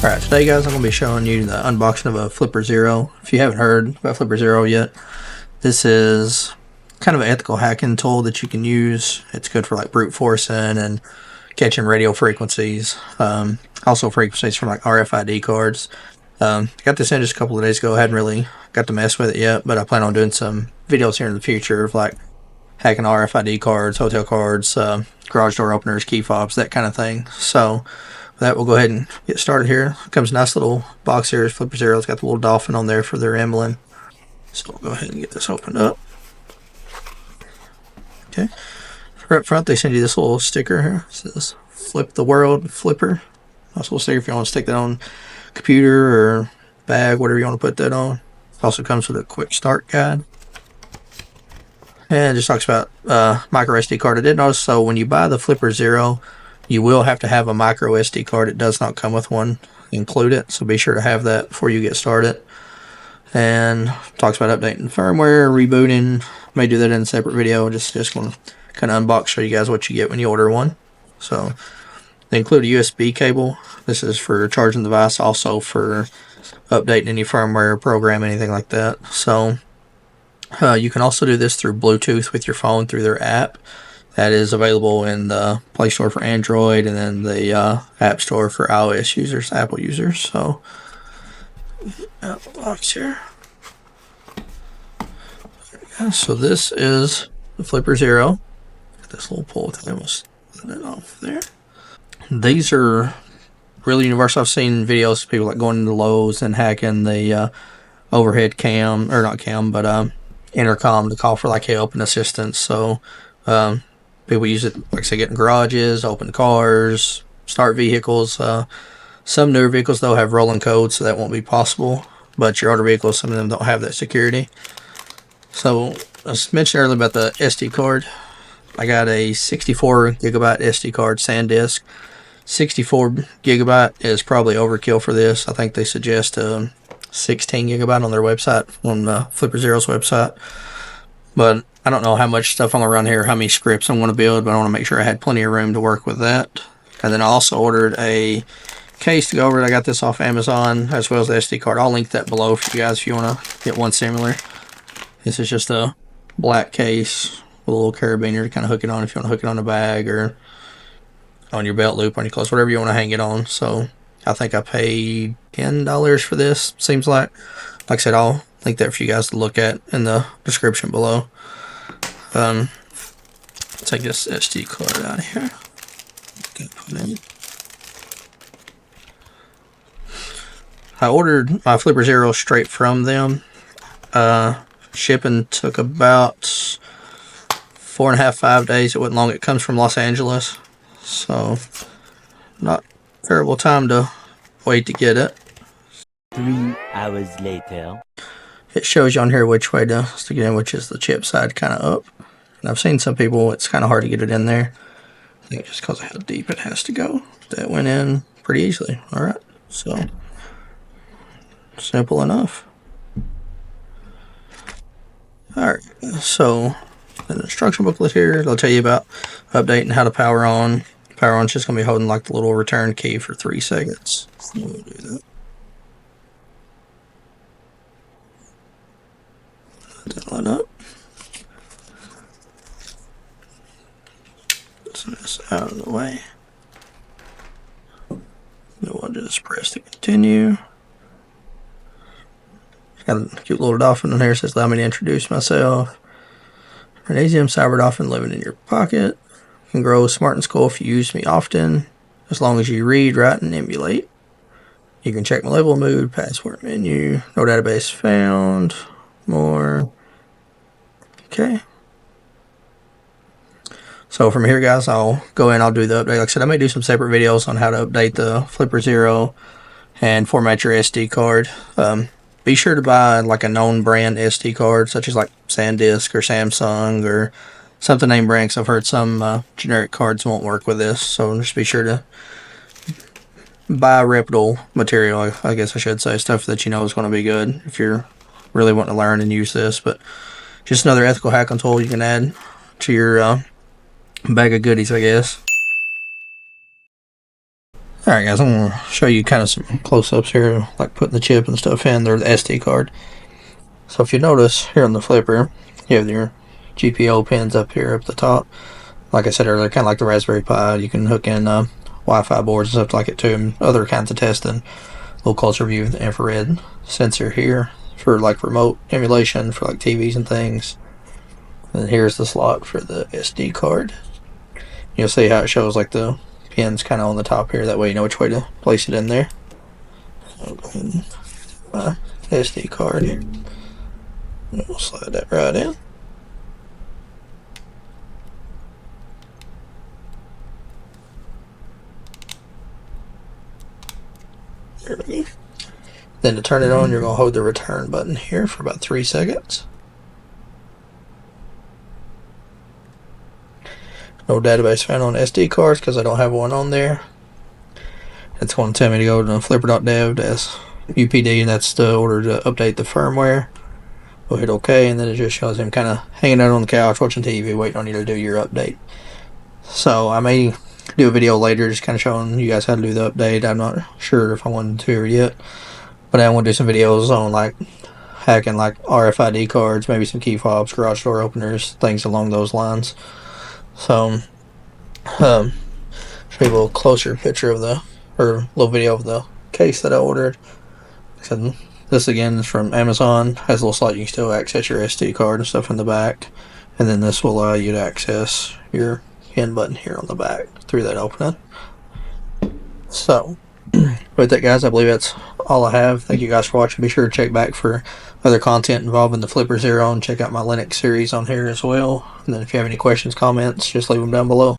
Alright, today guys I'm going to be showing you the unboxing of a Flipper Zero. If you haven't heard about Flipper Zero yet, this is kind of an ethical hacking tool that you can use. It's good for like brute forcing and catching radio frequencies, also frequencies from like RFID cards. Got this in just a couple of days ago. I hadn't really got to mess with it yet, but I plan on doing some videos here in the future of like hacking RFID cards, hotel cards, garage door openers, key fobs, that kind of thing. So with that, we'll go ahead and get started here. Comes a nice little box here. Flipper Zero. It's got the little dolphin on there for their emblem. So we'll go ahead and get this opened up. Okay. For up front, they send you this little sticker here. It says "Flip the World Flipper." Nice little sticker if you want to stick that on computer or bag, whatever you want to put that on. Also comes with a quick start guide. And it just talks about micro SD card. I did notice, so when you buy the Flipper Zero, you will have to have a micro SD card. It does not come with one included, so be sure to have that before you get started. And talks about updating firmware, rebooting. May do that in a separate video. Just going to kind of unbox, show you guys what you get when you order one. So they include a USB cable. This is for charging the device, also for updating any firmware, program, anything like that. So you can also do this through Bluetooth with your phone through their app. That is available in the Play Store for Android and then the App Store for iOS users, Apple users. So, out the box here. So this is the Flipper Zero. Got this little pull thing. Almost put it off there. These are really universal. I've seen videos of people like going into Lowe's and hacking the overhead cam, or not cam, but intercom to call for like help and assistance. So people use it, like I say, get in garages, open cars, start vehicles. Some newer vehicles though have rolling codes, so that won't be possible. But your older vehicles, some of them don't have that security. So I mentioned earlier about the SD card. I got a 64 gigabyte SD card, SanDisk. 64 gigabyte is probably overkill for this. I think they suggest 16 gigabyte on their website, on Flipper Zero's website. But I don't know how much stuff I'm going to run here, how many scripts I'm going to build, but I want to make sure I had plenty of room to work with that. And then I also ordered a case to go over it. I got this off Amazon, as well as the SD card. I'll link that below for you guys if you want to get one similar. This is just a black case with a little carabiner to kind of hook it on if you want to hook it on a bag or on your belt loop, on your clothes, whatever you want to hang it on. So I think I paid $10 for this, seems like. Like I said, I'll link that for you guys to look at in the description below. Take this SD card out of here. Put in. I ordered my Flipper Zero straight from them. Shipping took about 4.5 to 5 days. It wasn't long. It comes from Los Angeles, so not a terrible time to wait to get it. 3 hours later. It shows you on here which way to stick it in, which is the chip side kind of up. And I've seen some people, it's kind of hard to get it in there. I think just because of how deep it has to go. That went in pretty easily. Alright, so simple enough. Alright, so the instruction booklet here, they'll tell you about updating how to power on. Power on is just going to be holding like the little return key for 3 seconds. So we'll do that. That line up. So this out of the way. Then we'll just press to continue. Got a cute little dolphin on here. It says, "Allow me to introduce myself. Renasium cyber dolphin living in your pocket. Can grow smart and skull if you use me often. As long as you read, write, and emulate. You can check my level, mood, password menu. No database found. More." Okay. So from here, guys, I'll go in, I'll do the update. Like I said, I may do some separate videos on how to update the Flipper Zero and format your SD card. Be sure to buy like a known brand SD card, such as like SanDisk or Samsung or something name brand, because I've heard some generic cards won't work with this. So just be sure to buy reputable material, I guess I should say, stuff that you know is going to be good if you're really wanting to learn and use this. But just another ethical hacking tool you can add to your bag of goodies, I guess. Alright guys, I'm going to show you kind of some close-ups here, like putting the chip and stuff in, or the SD card. So if you notice here on the flipper, you have your GPIO pins up here up the top. Like I said earlier, kind of like the Raspberry Pi, you can hook in Wi-Fi boards and stuff like it too, and other kinds of testing. A little closer view of the infrared sensor here for like remote emulation for like TVs and things. And here's the slot for the SD card. You'll see how it shows like the pins kind of on the top here, that way you know which way to place it in there. So go ahead and my SD card here. We'll slide that right in. There we go. Then to turn it on, you're going to hold the return button here for about 3 seconds. No database found on SD cards because I don't have one on there. It's going to tell me to go to flipper.dev to UPD, and that's the order to update the firmware. We'll hit OK, and then it just shows him kind of hanging out on the couch watching TV, waiting on you to do your update. So I may do a video later just kind of showing you guys how to do the update. I'm not sure if I wanted to yet, but I want to do some videos on like hacking like RFID cards, maybe some key fobs, garage door openers, things along those lines. So show you a little closer picture of the, or a little video of the case that I ordered. So this again is from Amazon. Has a little slot you can still access your SD card and stuff in the back, and then this will allow you to access your end button here on the back through that opening. So with that guys, I believe that's all I have. Thank you guys for watching. Be sure to check back for other content involving the Flipper Zero and check out my Linux series on here as well. And then if you have any questions, comments, just leave them down below.